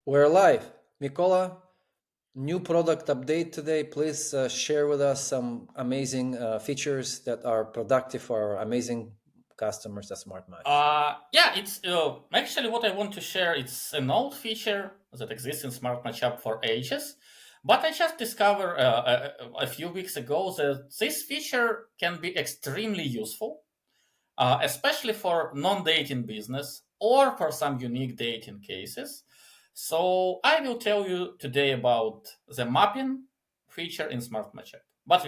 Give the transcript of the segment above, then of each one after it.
We're live. Mykola, new product update today. Please share with us some amazing features that are productive for our amazing customers at Smart Match. Yeah, it's actually what I want to share. It's an old feature that exists in SmartMatchApp for ages, but I just discovered a few weeks ago that this feature can be extremely useful, especially for non-dating business or for some unique dating cases. So I will tell you today about the mapping feature in SmartMatchApp. But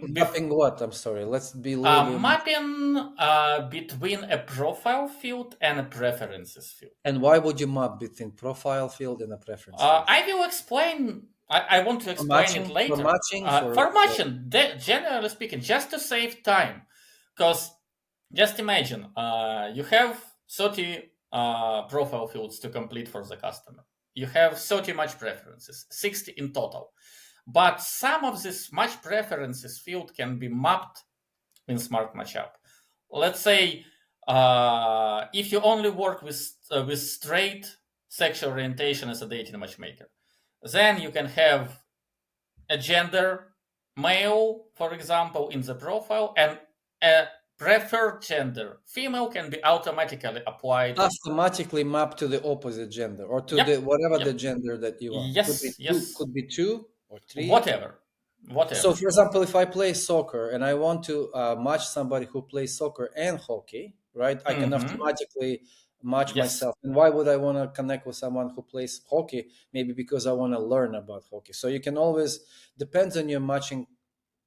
Mapping what? I'm sorry. Let's be a little bit. mapping between a profile field and a preferences field. And why would you map between profile field and a preference field? I will explain. I want to For explain it matching, for later. matching, For matching, generally speaking, just to save time, because just imagine you have 30 profile fields to complete for the customer. You have 30 match preferences, 60 in total. But some of this match preferences field can be mapped in Smart Matchup. Let's say if you only work with straight sexual orientation as a dating matchmaker, then you can have a gender male, for example, in the profile, and a preferred gender female can be automatically applied. automatically map to the opposite gender or to Yep, the whatever the yep, gender that you want. yes, yes, Could be two or three. whatever, So, whatever. for example, if I play soccer and I want to match somebody who plays soccer and hockey, right? I can Mm-hmm. automatically match Yes. myself. And why would I want to connect with someone who plays hockey? Maybe because I want to learn about hockey. So you can always depends on your matching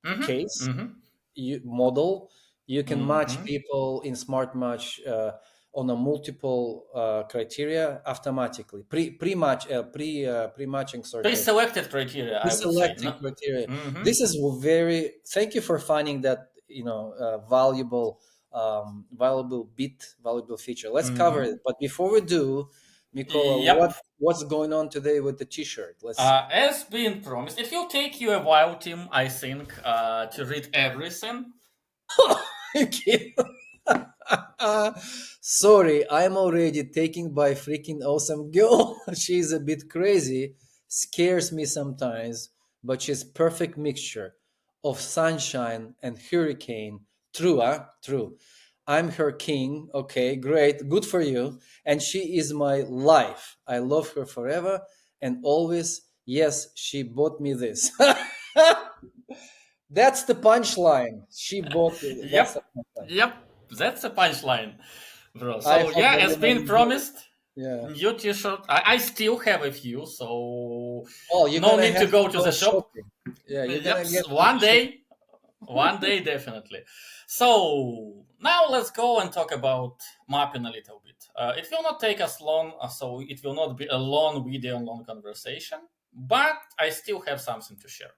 Mm-hmm. case Mm-hmm. model. You can match Mm-hmm. people in smart match on a multiple criteria automatically pre matching, sorry for Pre-selected criteria, I would say. pre-selecting No. criteria. Mm-hmm. This is very thank you for finding that valuable valuable feature. Let's cover it, Mm-hmm. but before we do, Mikola, Yep. what's going on today with the t-shirt? Let's As been promised, it will take you a while, Tim, I think, to read everything. Okay. Sorry, I'm already taken by freaking awesome girl. She's a bit crazy, scares me sometimes, but she's perfect mixture of sunshine and hurricane. True, huh? True. I'm her king. Okay, great. Good for you. And she is my life. I love her forever and always. Yes, she bought me this. That's the punchline. She bought it. That's the Yep. punchline. Yep. That's a punchline, bro. I So, hope yeah, as been everyone enjoyed. promised, Yeah. new t shirt. I still have a few, so Oh, you're no gonna need to have to go to go the shop. shopping. Yeah, you're Yep. gonna get to One shop. day, one day, definitely. So now let's go and talk about mapping a little bit. It will not take us long, so it will not be a long video, long conversation, but I still have something to share.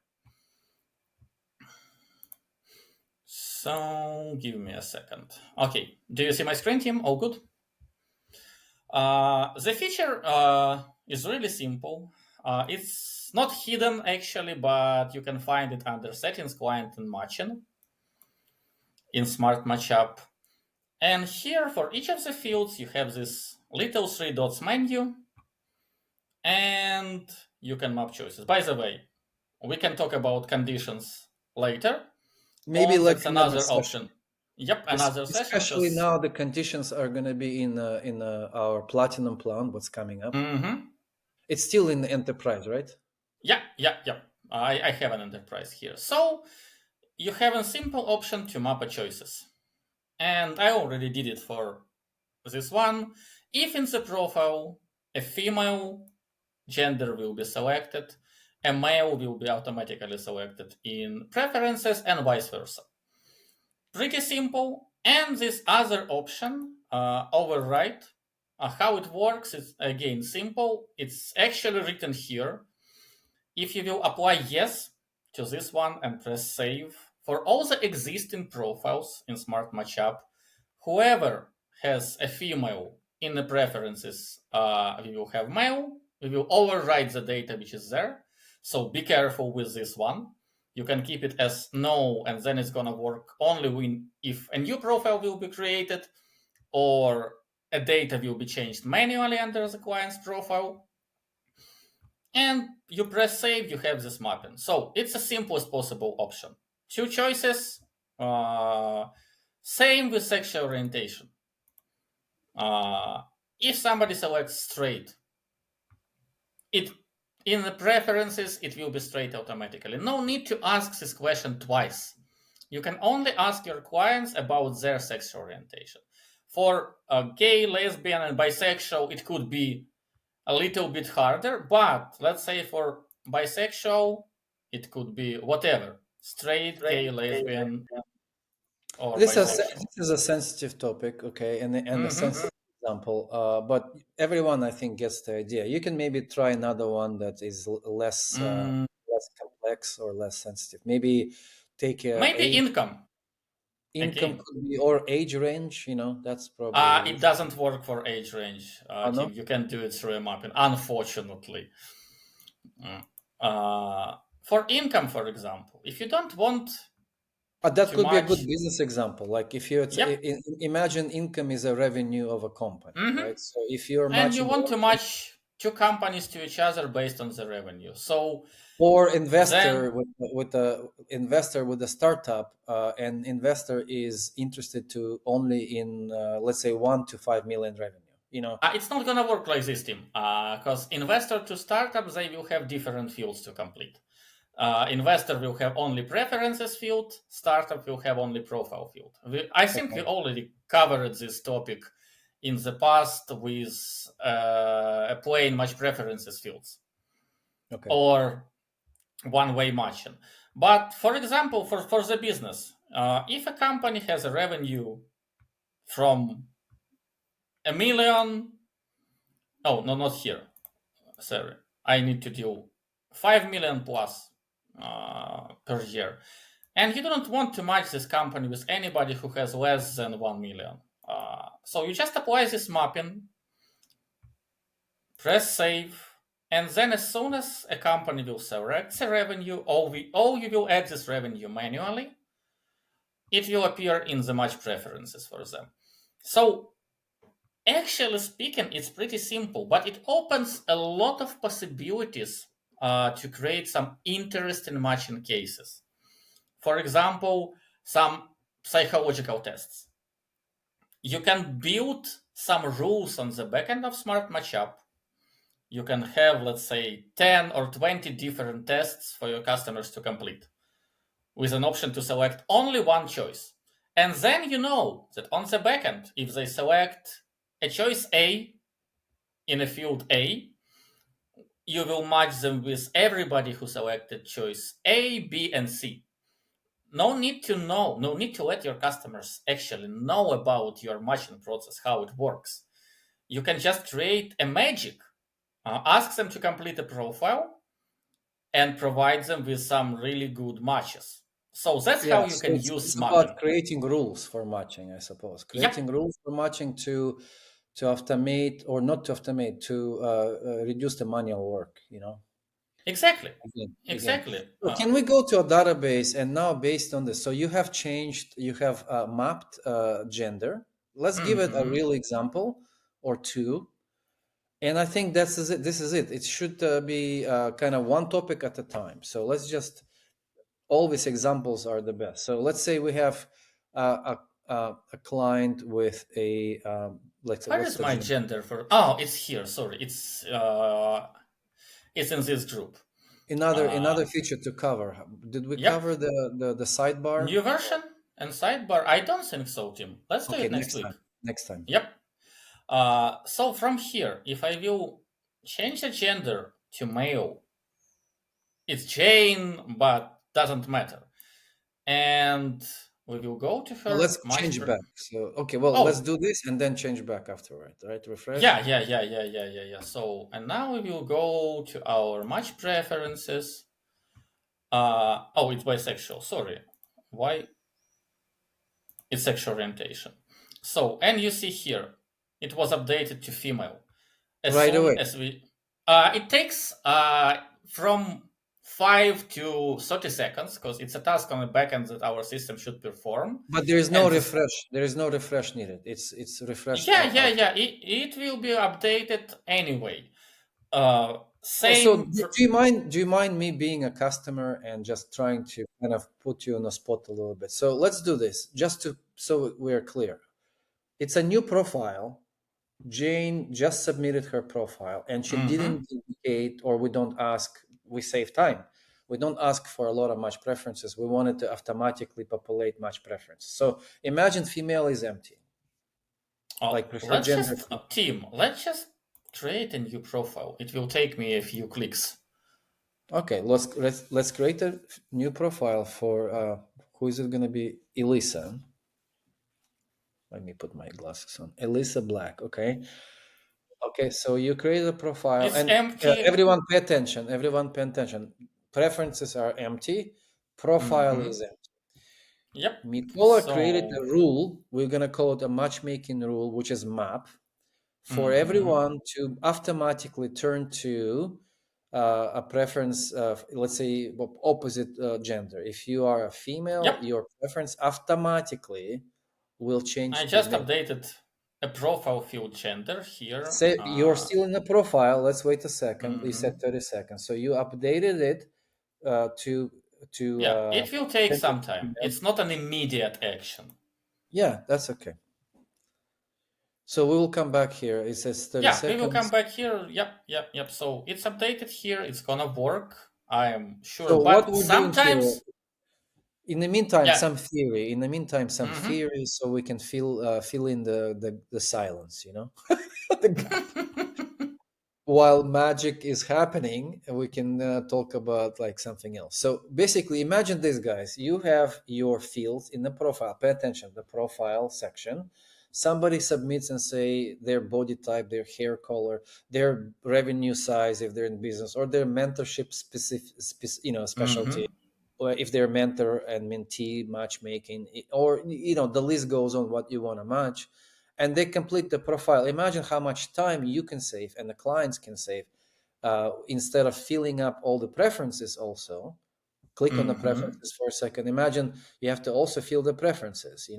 So give me a second. Okay, do you see my screen, team? All good? The feature is really simple. It's not hidden actually, but you can find it under settings, client, and matching in Smart Matchup. And here for each of the fields, you have this little three dots menu and you can map choices. By the way, we can talk about conditions later Maybe on. like That's another another session. option. Yep, another session Especially because, now, the conditions are gonna be in our platinum plan. What's coming up? mm-hmm. It's still in the enterprise, right? Yeah, yeah, yeah. I have an enterprise here. So you have a simple option to map a choices. And I already did it for this one. If in the profile a female gender will be selected, a male will be automatically selected in preferences, and vice versa. Pretty simple. And this other option, override, how it works is again simple. It's actually written here. If you will apply yes to this one and press save, for all the existing profiles in Smart Matchup, whoever has a female in the preferences, we will have male. We will override the data which is there. So be careful with this one. You can keep it as no, and then it's gonna work only when if a new profile will be created or a data will be changed manually under the client's profile. and you press save, you have this mapping. So it's the simplest possible option. Two choices, same with sexual orientation. If somebody selects straight, it in the preferences it will be straight automatically. No need to ask this question twice. You can only ask your clients about their sexual orientation. For gay, lesbian, and bisexual, it could be a little bit harder, but let's say for bisexual, it could be whatever straight, gay, lesbian, or bisexual. This is a sensitive topic, okay, and a Hmm. sensitive example. But everyone, I think, gets the idea. You can maybe try another one that is Mm, less complex or less sensitive. Maybe take maybe age, income income again. could be, or age range. That's probably. It doesn't work for age range, Oh no, Tim. You can do it through a mapping, unfortunately. Mm. For income, for example, if you don't want that too could be a good much, business example. Like if you yep. imagine income is a revenue of a company, Hmm. right? So if you're And you matching want to one match two companies to each other based on the revenue. So or investor then with a startup, and investor is interested to only in let's say 1 to 5 million revenue. it's not gonna work like this, Tim, because investor to startup they will have different fields to complete. Investor will have only preferences field. Startup will have only profile field. I think we Okay. already covered this topic in the past with a plain match preferences fields Okay. or one-way matching. But for example, for the business, if a company has a revenue from a million, oh no, not here. Sorry, I need to do 5 million plus per year. And you don't want to match this company with anybody who has less than 1 million. So you just apply this mapping, press save, and then as soon as a company will select the revenue, or you will add this revenue manually, it will appear in the match preferences for them. So actually speaking, it's pretty simple, but it opens a lot of possibilities to create some interesting matching cases. For example, some psychological tests. You can build some rules on the backend of SmartMatchApp. You can have, let's say, 10 or 20 different tests for your customers to complete with an option to select only one choice. And then you know that on the backend, if they select a choice A in a field A, you will match them with everybody who selected choice A, B, and C. No need to let your customers actually know about your matching process, how it works. You can just create a magic, ask them to complete a profile, and provide them with some really good matches. So that's Yeah, how you so can use it's about mapping. creating rules for matching, I suppose. Creating Yep, rules for matching to automate or not to automate to reduce the manual work. exactly. Again. Exactly. So can we go to a database and now based on this, so you have mapped gender. Let's give it a Mhm. real example or two. And I think this is it. This is it. It should be kind of one topic at a time. So let's just always examples are the best. So let's say we have a client with a let's say Where what's is the my gender? gender for? Oh, it's here. Sorry, it's in this group. Uh, Another feature to cover. Did we yep. cover the sidebar? New version and sidebar. I don't think so, Tim. Let's do Okay, it next week. next time. Yep. So from here, if I will change the gender to male, it's Jane, but doesn't matter. And we will go to So her let's match. change back. So okay, well, let's Oh, do this and then change back afterward, right? Refresh. yeah. So, and now we will go to our match preferences. Oh, it's bisexual. Sorry. Why? It's sexual orientation. So, and you see here, it was updated to female. As Right soon away. as we, it takes from 5 to 30 seconds because it's a task on the backend that our system should perform. But there is no And this, refresh. There is no refresh needed. It's refreshed yeah, out. it will be updated anyway. So Same for. do you mind me being a customer and just trying to kind of put you on the spot a little bit? So let's do this just to so we're clear. It's a new profile. Jane just submitted her profile and she Mhm. didn't indicate, or we don't ask, we save time. We don't ask for a lot of match preferences. We wanted to automatically populate match preference. So imagine female is empty, Oh, like preferred let's gender. just team. Let's just create a new profile. It will take me a few clicks. Okay, let's create a new profile for who is it going to be? Elisa. Let me put my glasses on. Elisa Black. Okay. Okay. So you create a profile, It's and empty. everyone pay attention. Everyone pay attention. Preferences are empty. Profile is Mm-hmm. empty. Yep. Mikola created So a rule. We're gonna call it a matchmaking rule, which is map for mm-hmm. everyone to automatically turn to a preference of, let's say, opposite gender. If you are a female, Yep. your preference automatically will I change to just male. updated a profile field gender here. Say you're still in the profile. Let's wait a second. You said Mhm. 30 seconds. So you updated it to Yeah, it will take gender some time. female. It's not an immediate action. Yeah, that's okay. So we will come back here. It says 30 Yeah, we will come seconds. back here. Yep, yep, yep. So it's updated here. It's gonna work. I am sure. So what But we're doing here, sometimes, in the meantime, yeah. some theory. In the meantime, some Mm-hmm. theory, so we can fill in the silence. You know, the gap. While magic is happening, we can talk about like something else. So basically, imagine this, guys. You have your fields in the profile. Pay attention, the profile section. Somebody submits and say their body type, their hair color, their revenue size if they're in business, or their mentorship specialty, Mm-hmm. or if they're mentor and mentee matchmaking, or the list goes on what you want to match, and they complete the profile. Imagine how much time you can save and the clients can save, instead of filling up all the preferences. Also click on the Mm-hmm. preferences for a second. Imagine you have to also fill the preferences,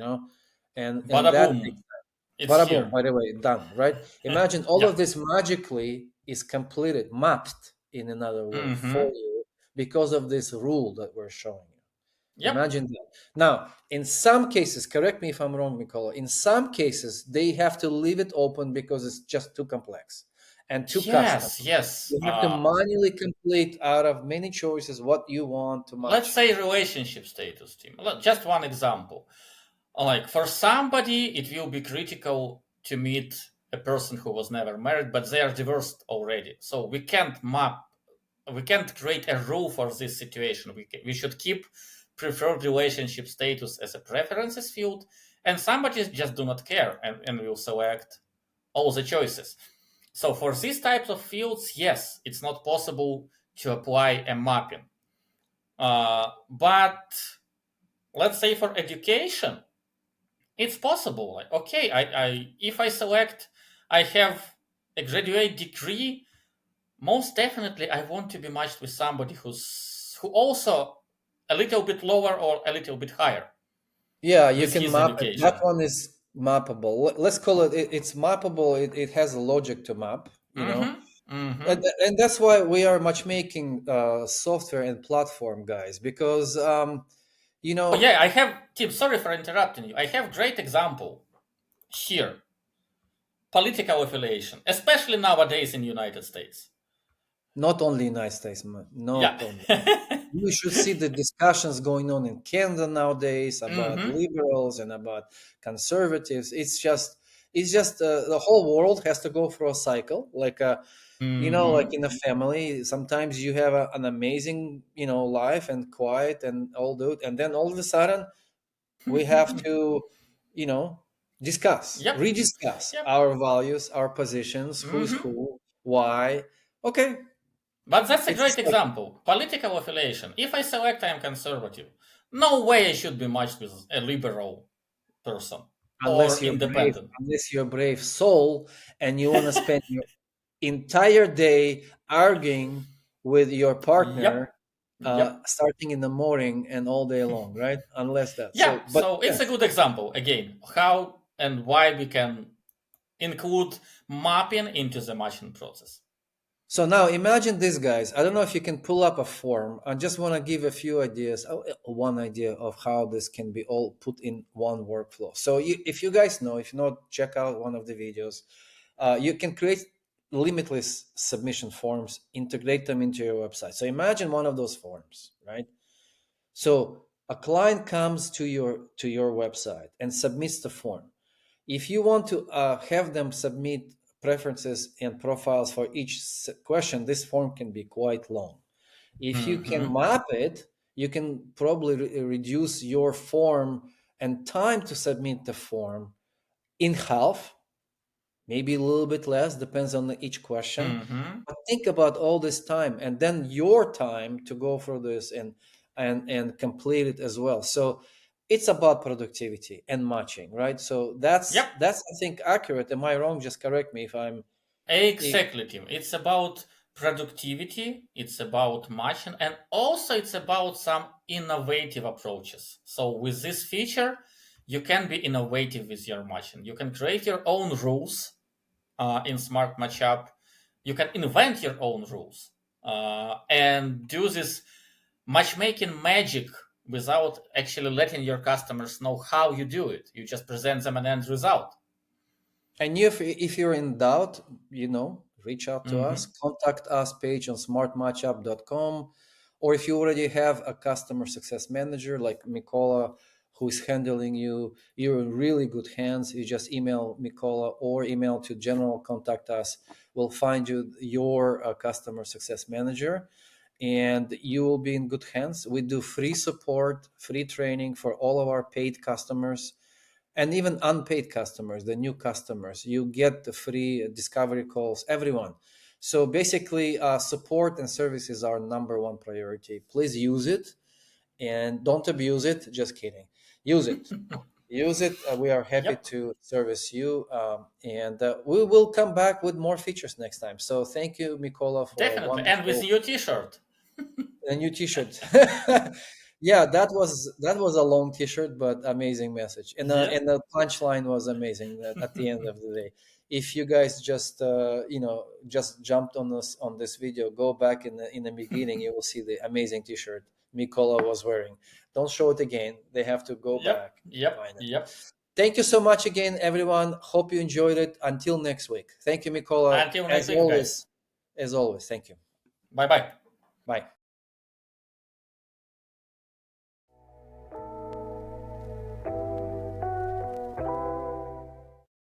and Bada that boom. takes. It's Bada boom, here. by the way, done, right? Imagine all of Yeah. this magically is completed, mapped, in another word, for Mm-hmm. you because of this rule that we're showing you. Yep. Imagine that. Now, in some cases, correct me if I'm wrong, Mykola, in some cases, they have to leave it open because it's just too complex and too custom. Yes, yes. You have to manually complete out of many choices what you want to Let's match. say relationship status team. Just one example. Like for somebody, it will be critical to meet a person who was never married, but they are divorced already. So we can't create a rule for this situation. We should keep preferred relationship status as a preferences field, and somebody just do not care and will select all the choices. So for these types of fields, yes, it's not possible to apply a mapping. But let's say for education, it's possible. Like, okay, I if I select, I have a graduate degree. Most definitely, I want to be matched with somebody who also a little bit lower or a little bit higher Yeah, you with can his map it. That education. one is mappable. Let's call it's mappable. It has a logic to map, Mm-hmm. Mm-hmm. and that's why we are matchmaking software and platform guys, because you Oh know yeah, I have Tim. Sorry for interrupting you. I have great example here. Political affiliation, especially nowadays in the United States. not only United States, Yeah. not only. You should see the discussions going on in Canada nowadays about Mm-hmm. liberals and about conservatives. It's just the whole world has to go through a cycle, like like Mm-hmm. in a family. Sometimes you have an amazing, life and quiet and all that, and then all of a sudden we have to, you know, discuss, Yep. rediscuss Yep. our values, our positions, who's Mm-hmm. who, why. Okay, But that's a it's a great cycle. example. Political affiliation. If I select I am conservative, no way I should be matched with a liberal person or independent. Unless you're a brave soul and you want to spend your entire day arguing with your Yep. partner, Yep. starting in the morning and all day long, right? Unless that. Yeah. So, but So it's a yes, good example again how and why we can include mapping into the matching process. So now imagine this, guys. I don't know if you can pull up a form. I just want to give a few ideas, one idea of how this can be all put in one workflow. So if you guys know, if not, check out one of the videos. You can create limitless submission forms, integrate them into your website. So imagine one of those forms, right? So a client comes to your website and submits the form. If you want to have them submit preferences and profiles for each question, this form can be quite long. If you can Hmm. map it, you can probably reduce your form and time to submit the form in half, maybe a little bit less, depends on each question. Hmm. But think about all this time and then your time to go through this and complete it as well. So it's about productivity and matching, right? So Yep. that's I think accurate. Am I wrong? Just correct me if I'm if Exactly, Tim. It's about productivity, it's about matching, and also it's about some innovative approaches. So with this feature, you can be innovative with your matching. You can create your own rules in Smart Matchup. You can invent your own rules and do this matchmaking magic without actually letting your customers know how you do it. You just present them an end result. And if you're in doubt, reach out to us, Hmm. contact us page on smartmatchup.com. Or if you already have a customer success manager like Mykola who is handling you, you're in really good hands. You just email Mykola or email to general contact us. We'll find you your customer success manager and you will be in good hands. We do free support, free training for all of our paid customers and even unpaid customers, the new customers. You get the free discovery calls, everyone. So basically, support and service is our number one priority. Please use it and don't abuse it. Just kidding. Use it. Use it. We are happy Yep, to service you. And we will come back with more features next time. So thank you, Mikola, for a definitely. And with wonderful your t-shirt. a new T-shirt. Yeah, that was a long T-shirt, but amazing message, Yeah, and the punchline was amazing at the end of the day. If you guys just just jumped on this video, go back in the beginning, you will see the amazing T-shirt Mikola was wearing. Don't show it again. They have to go yep, back and yep, find it. yep. Thank you so much again, everyone. Hope you enjoyed it. Until next week. Thank you, Mikola. Until next As week, guys. always, as always. Thank you. Bye bye. Bye.